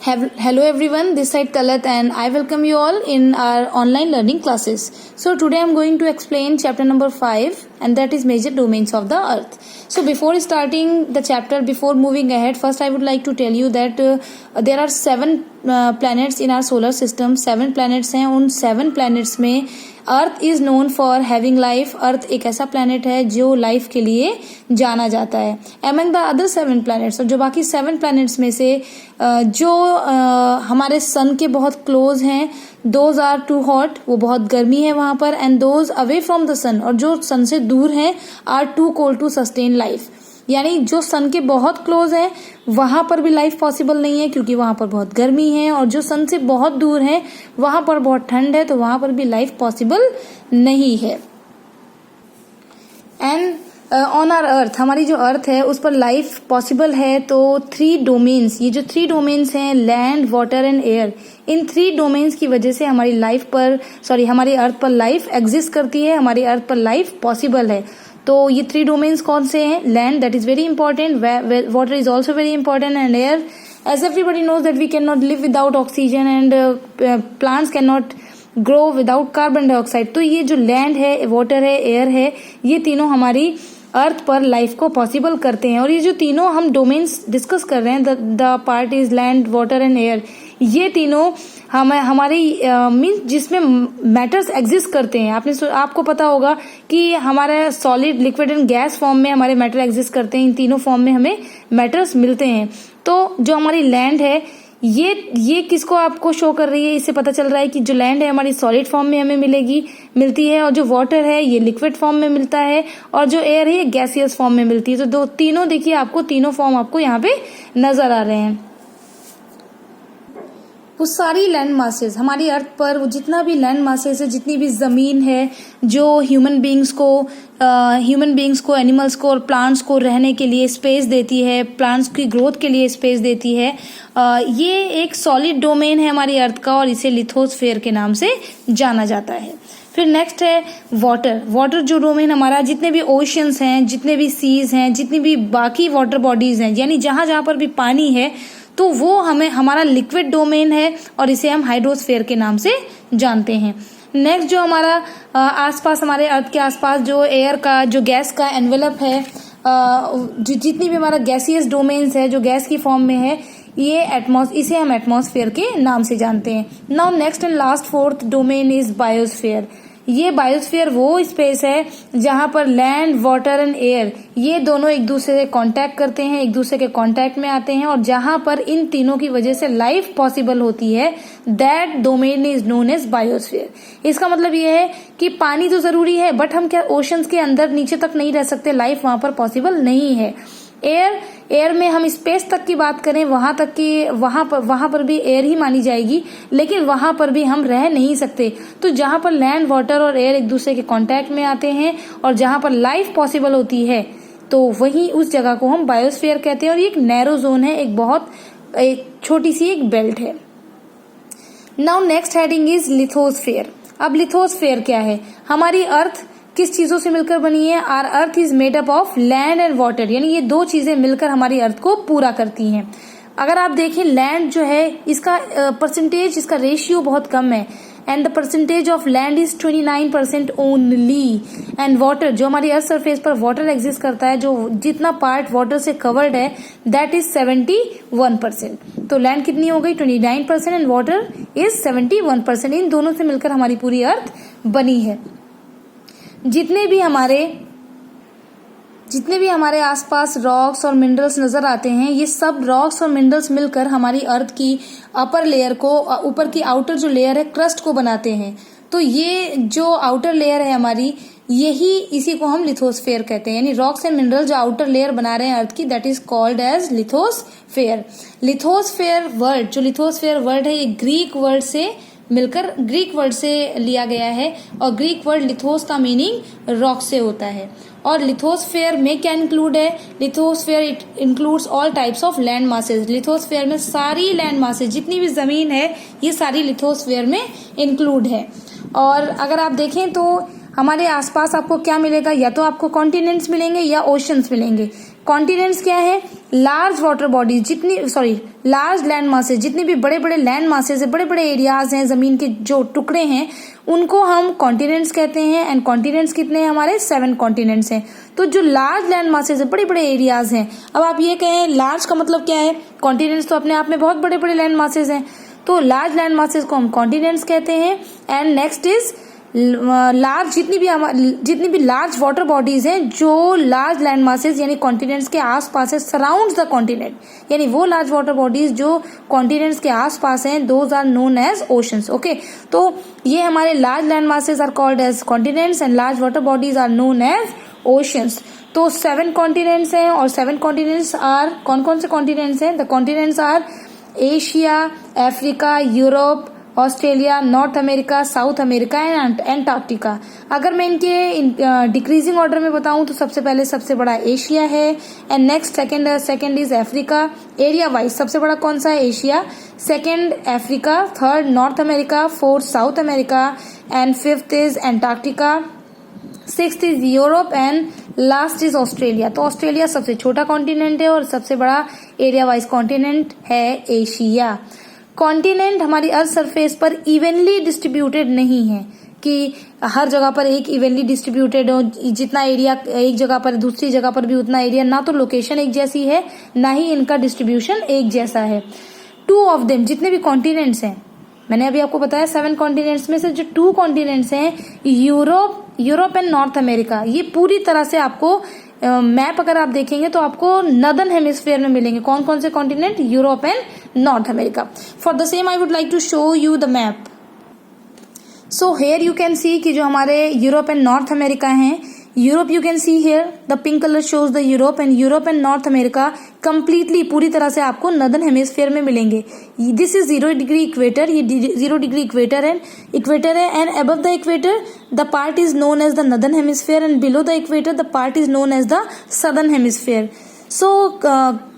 Hello everyone, this side Talat and I welcome you all in our online learning classes. So today I am going to explain chapter number 5 and that is major domains of the earth. So before starting the chapter, before moving ahead, first I would like to tell you that there are 7 planets in our solar system. 7 planets हैं, उन 7 planets में earth is known for having life. Earth एक ऐसा planet है जो life के लिए जाना जाता है. एमंग द अदर 7 प्लैनेट्स, और जो बाकी 7 प्लैनेट्स में से जो हमारे सन के बहुत क्लोज हैं, दोज आर टू हॉट, वो बहुत गर्मी है वहां पर, and those away from the sun, और जो सन से दूर हैं, are too cold to sustain life. यानी जो सन के बहुत क्लोज है वहां पर भी लाइफ पॉसिबल नहीं है क्योंकि वहां पर बहुत गर्मी है, और जो सन से बहुत दूर है वहां पर बहुत ठंड है, तो वहां पर भी लाइफ पॉसिबल नहीं है. एंड ऑन आवर अर्थ, हमारी जो अर्थ है उस पर लाइफ पॉसिबल है. तो 3 डोमेन्स, ये जो 3 डोमेन्स हैं, land, water and air, in 3 domains की वजह से हमारी लाइफ पर हमारी अर्थ पर लाइफ एग्जिस्ट करती है, हमारी अर्थ पर लाइफ पॉसिबल है. तो ये 3 डोमेन्स कौन से हैं? Land, that is very important, water is also very important, and air, as everybody knows that we can not live without oxygen and plants can not grow without carbon dioxide. तो ये जो land है, water है, air है, ये तीनों हमारी अर्थ पर लाइफ को पॉसिबल करते हैं. और ये जो तीनों हम डोमेन्स डिस्कस कर रहे हैं, the part is land, water and air, ये तीनों हमारी मीन्स जिसमें मैटर्स एग्जिस्ट करते हैं. आपको पता होगा कि हमारे solid, liquid and gas form में हमारे मैटर एग्जिस्ट करते हैं. इन तीनों फॉर्म में हमें मैटर्स मिलते हैं. तो जो हमारी लैंड है, ये किसको आपको शो कर रही है? इससे पता चल रहा है कि जो लैंड है हमारी सॉलिड फॉर्म में हमें मिलती है, और जो वाटर है ये लिक्विड फॉर्म में मिलता है, और जो एयर है ये गैसियस फॉर्म में मिलती है. तो तीनों देखिए, आपको तीनों फॉर्म आपको यहाँ पे नजर आ रहे हैं. वो सारी लैंड मासेस हमारी अर्थ पर, वो जितना भी लैंड मासेस है, जितनी भी जमीन है जो ह्यूमन बींग्स को, एनिमल्स को और प्लांट्स को रहने के लिए स्पेस देती है, प्लांट्स की ग्रोथ के लिए स्पेस देती है, ये एक सॉलिड डोमेन है हमारी अर्थ का, और इसे लिथोस्फेयर के नाम से जाना जाता है. फिर नेक्स्ट है वाटर जो डोमेन हमारा, जितने भी ओशियंस हैं, जितने भी सीज हैं, जितनी भी बाकी वाटर बॉडीज हैं, यानी जहां जहां पर भी पानी है, तो वो हमारा लिक्विड डोमेन है, और इसे हम हाइड्रोस्फेयर के नाम से जानते हैं. नेक्स्ट जो हमारा आसपास, हमारे अर्थ के आसपास जो एयर का, जो गैस का एनवेलप है, जितनी भी हमारा गैसियस डोमेन्स है जो गैस की फॉर्म में है, इसे हम एटमॉस्फेयर के नाम से जानते हैं. Now next and last 4th domain is biosphere. ये बायोस्फीयर वो स्पेस है जहां पर लैंड, वाटर एंड एयर ये दोनों एक दूसरे से कांटेक्ट करते हैं, एक दूसरे के कांटेक्ट में आते हैं, और जहां पर इन तीनों की वजह से लाइफ पॉसिबल होती है, that domain is known as biosphere. इसका मतलब ये है कि पानी तो जरूरी है, बट हम क्या ओशंस के अंदर नीचे तक नहीं रह सकते, लाइफ वहां पर पॉसिबल नहीं है. एयर में हम स्पेस तक की बात करें, वहां पर भी एयर ही मानी जाएगी, लेकिन वहां पर भी हम रह नहीं सकते. तो जहां पर लैंड, वाटर और एयर एक दूसरे के कांटेक्ट में आते हैं और जहां पर लाइफ पॉसिबल होती है, तो वही उस जगह को हम बायोस्फीयर कहते हैं. और ये एक नैरो जोन है, एक छोटी सी एक बेल्ट है. Now next heading is lithosphere. अब लिथोस्फेयर क्या है? हमारी अर्थ किस चीजों से मिलकर बनी है? Our earth is made up of land and water, यानी ये 2 चीजें मिलकर हमारी अर्थ को पूरा करती हैं. अगर आप देखें, लैंड जो है इसका परसेंटेज, इसका रेशियो बहुत कम है, and the percentage of land is 29% only. And water, जो हमारी अर्थ सरफेस पर वाटर एग्जिस्ट करता है, जो जितना पार्ट वाटर से कवर्ड है, दैट इज 71%. तो लैंड कितनी हो गई? 29% एंड वाटर इज 71%. इन दोनों से मिलकर हमारी पूरी अर्थ बनी है. जितने भी हमारे आसपास रॉक्स और मिनरल्स नजर आते हैं, ये सब रॉक्स और मिनरल्स मिलकर हमारी अर्थ की अपर लेयर को, ऊपर की आउटर जो लेयर है, क्रस्ट को बनाते हैं. तो ये जो आउटर लेयर है हमारी, इसी को हम लिथोस्फेयर कहते हैं. यानी रॉक्स एंड मिनरल जो आउटर लेयर बना रहे हैं अर्थ की, that is called as lithosphere. Lithosphere word है, ये ग्रीक वर्ड से लिया गया है, और ग्रीक वर्ड लिथोस का मीनिंग रॉक से होता है. और लिथोस्फेयर में क्या इंक्लूड है? Lithosphere it includes all types of land masses. Lithosphere में सारी लैंड मासेस, जितनी भी जमीन है, ये सारी लिथोस्फेयर में इंक्लूड है. और अगर आप देखें तो हमारे आसपास आपको क्या मिलेगा? या तो आपको कॉन्टिनेंट्स मिलेंगे या ओशंस मिलेंगे. कॉन्टिनेंट्स क्या है? Large water bodies, large land masses, जितने भी बड़े बड़े लैंड मासेज है, बड़े बड़े एरियाज हैं, जमीन के जो टुकड़े हैं, उनको हम कॉन्टिनेंट्स कहते हैं। एंड कॉन्टिनेंट्स कितने हैं हमारे? 7 कॉन्टिनेंट्स हैं। तो जो लार्ज लैंड मासेज है, बड़े बड़े एरियाज हैं। अब आप ये कहें लार्ज का मतलब क्या है? कॉन्टिनेंट्स तो अपने आप में बहुत बड़े बड़े लैंड मासेज हैं, तो लार्ज लैंड मासेज को हम कॉन्टिनेंट्स कहते हैं। एंड नेक्स्ट इज लार्ज, जितनी भी लार्ज वाटर बॉडीज हैं जो लार्ज लैंड मासेज यानी कॉन्टिनेंट्स के आसपास है, सराउंड्स द कॉन्टिनेंट, यानी वो लार्ज वाटर बॉडीज जो कॉन्टिनेंट्स के आसपास हैं, those are known as oceans. Okay, तो ये हमारे large land masses are called as continents and large water bodies are known as oceans. तो 7 कॉन्टिनेंट्स हैं, और 7 कॉन्टिनेंट्स आर, कौन कौन से कॉन्टिनेंट्स हैं? The continents are Asia, Africa, Europe, Australia, North America, South America and Antarctica. अगर मैं इनके डिक्रीजिंग ऑर्डर में बताऊं तो सबसे पहले सबसे बड़ा एशिया है, and next second is Africa. Area wise सबसे बड़ा कौन सा है? Asia, second Africa, third north America, fourth south America and fifth is Antarctica, sixth is Europe and last is Australia. तो ऑस्ट्रेलिया सबसे छोटा कॉन्टिनेंट है और सबसे बड़ा एरिया वाइज कॉन्टिनेंट है एशिया। कॉन्टिनेंट हमारी अर्थ सरफेस पर इवनली डिस्ट्रीब्यूटेड नहीं है कि हर जगह पर एक इवनली डिस्ट्रीब्यूटेड हो, जितना एरिया एक जगह पर दूसरी जगह पर भी उतना एरिया, ना तो लोकेशन एक जैसी है ना ही इनका डिस्ट्रीब्यूशन एक जैसा है। 2 ऑफ देम, जितने भी कॉन्टिनेंट्स हैं, मैंने अभी आपको बताया 7 कॉन्टिनेंट्स में से जो 2 कॉन्टिनेंट्स हैं, यूरोप एंड नॉर्थ अमेरिका, ये पूरी तरह से आपको मैप अगर आप देखेंगे तो आपको नॉर्दर्न हेमिस्फीयर में मिलेंगे। कौन कौन से continent? Europe and North America. For the same I would like to show you the map. So here you can see कि जो हमारे यूरोप एंड नॉर्थ अमेरिका हैं, Europe you can see here the pink colour shows the Europe and North America completely पूरी तरह से आपको northern hemisphere में मिलेंगे। दिस इज 0 डिग्री इक्वेटर, ये 0 डिग्री इक्वेटर है and above the equator the part is known as the northern hemisphere and below the equator the part is known as the southern hemisphere. So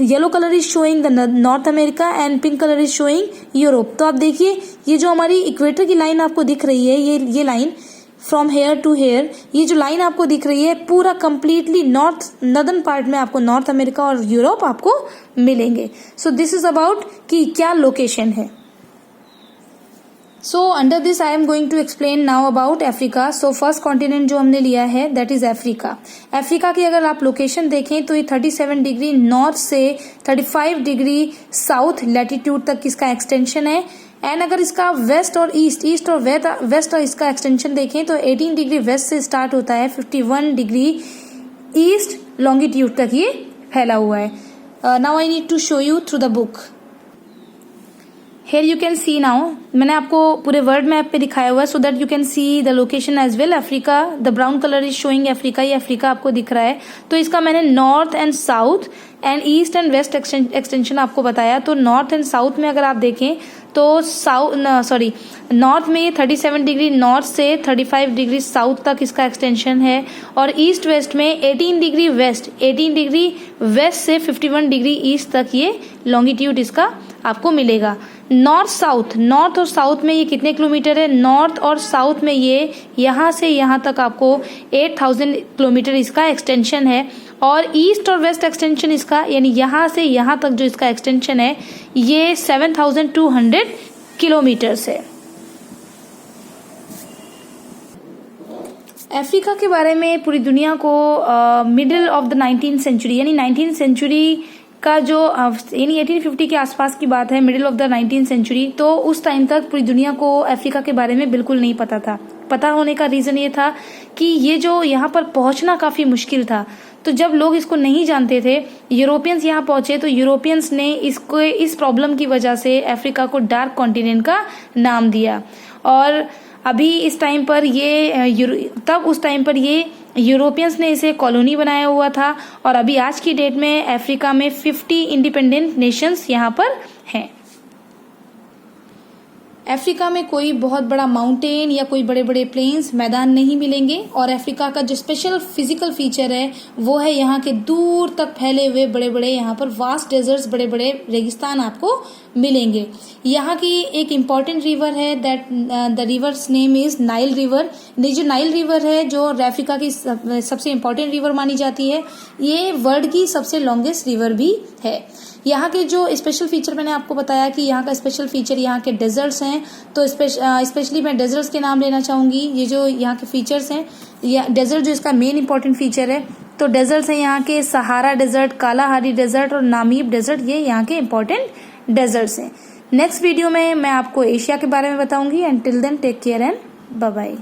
yellow colour is showing the North America and pink colour is showing Europe. तो आप देखिए ये जो हमारी equator की line आपको दिख रही है, ये line from here to here, ये जो लाइन आपको दिख रही है पूरा कंप्लीटली नॉर्दर्न पार्ट में आपको नॉर्थ अमेरिका और यूरोप आपको मिलेंगे। सो दिस इज अबाउट कि क्या लोकेशन है। So under this I am going to explain now about Africa. So first continent जो हमने लिया है दैट इज अफ्रीका। अफ्रीका की अगर आप लोकेशन देखें तो ये 37 डिग्री नॉर्थ से 35 डिग्री साउथ लैटिट्यूड तक इसका एक्सटेंशन है। एंड अगर इसका वेस्ट और ईस्ट और वेस्ट और इसका एक्सटेंशन देखें तो 18 डिग्री वेस्ट से स्टार्ट होता है, 51 डिग्री ईस्ट लॉन्गिट्यूड तक ये फैला हुआ है। Now I need to show you through the book. Here you can see now, मैंने आपको पूरे वर्ल्ड मैप पे दिखाया हुआ है so that you can see the location as well. Africa, the brown colour is showing Africa, ये Africa आपको दिख रहा है। तो इसका मैंने north and south and east and west extension आपको बताया। तो नॉर्थ एंड साउथ में अगर आप देखें तो नॉर्थ में ये 37 डिग्री नॉर्थ से 35 डिग्री साउथ तक इसका एक्सटेंशन है, और ईस्ट वेस्ट में 18 डिग्री वेस्ट से 51 डिग्री ईस्ट तक ये लॉन्गिट्यूड इसका आपको मिलेगा। नॉर्थ और साउथ में ये कितने किलोमीटर है? नॉर्थ और साउथ में ये यहाँ से यहाँ तक आपको 8000 किलोमीटर इसका एक्सटेंशन है, और ईस्ट और वेस्ट एक्सटेंशन इसका यानी यहाँ से यहाँ तक जो इसका एक्सटेंशन है ये 7200 किलोमीटर्स है। अफ्रीका के बारे में पूरी दुनिया को middle of the 19th century यानी 19th सेंचुरी का जो यानी 1850 के आसपास की बात है, middle of the 19th century, तो उस टाइम तक पूरी दुनिया को अफ्रीका के बारे में बिल्कुल नहीं पता था। पता होने का रीजन ये था कि ये जो यहाँ पर पहुंचना काफी मुश्किल था। तो जब लोग इसको नहीं जानते थे, यूरोपियंस यहाँ पहुंचे तो यूरोपियंस ने इसको इस प्रॉब्लम की वजह से अफ्रीका को डार्क कॉन्टिनेंट का नाम दिया। और अभी इस टाइम पर उस टाइम पर ये यूरोपियंस ने इसे कॉलोनी बनाया हुआ था, और अभी आज की डेट में अफ्रीका में 50 इंडिपेंडेंट नेशंस यहाँ पर हैं। अफ्रीका में कोई बहुत बड़ा माउंटेन या कोई बड़े बड़े प्लेन्स मैदान नहीं मिलेंगे। और अफ्रीका का जो स्पेशल फिजिकल फीचर है वो है यहाँ के दूर तक फैले हुए बड़े बड़े यहाँ पर वास्ट डेजर्ट्स, बड़े बड़े रेगिस्तान आपको मिलेंगे। यहाँ की एक इम्पॉर्टेंट रिवर है that the reverse name is Nile river. ये जो नाइल रिवर है जो अफ्रीका की सबसे इम्पॉर्टेंट रिवर मानी जाती है, ये वर्ल्ड की सबसे लॉन्गेस्ट रिवर भी है। यहाँ के जो स्पेशल फीचर मैंने आपको बताया कि यहाँ का स्पेशल फीचर यहाँ के डेजर्ट्स हैं, तो स्पेशली मैं डेजर्ट्स के नाम लेना चाहूँगी। ये जो यहाँ के फीचर्स हैं, या डेजर्ट जो इसका मेन इंपॉर्टेंट फीचर है, तो डेजर्ट्स हैं यहाँ के सहारा डेजर्ट, कालाहारी डेजर्ट और नामीब डेजर्ट, ये यहाँ के इंपॉर्टेंट डेजर्ट्स हैं। नेक्स्ट वीडियो में मैं आपको एशिया के बारे में बताऊंगी। And till then take care and bye bye.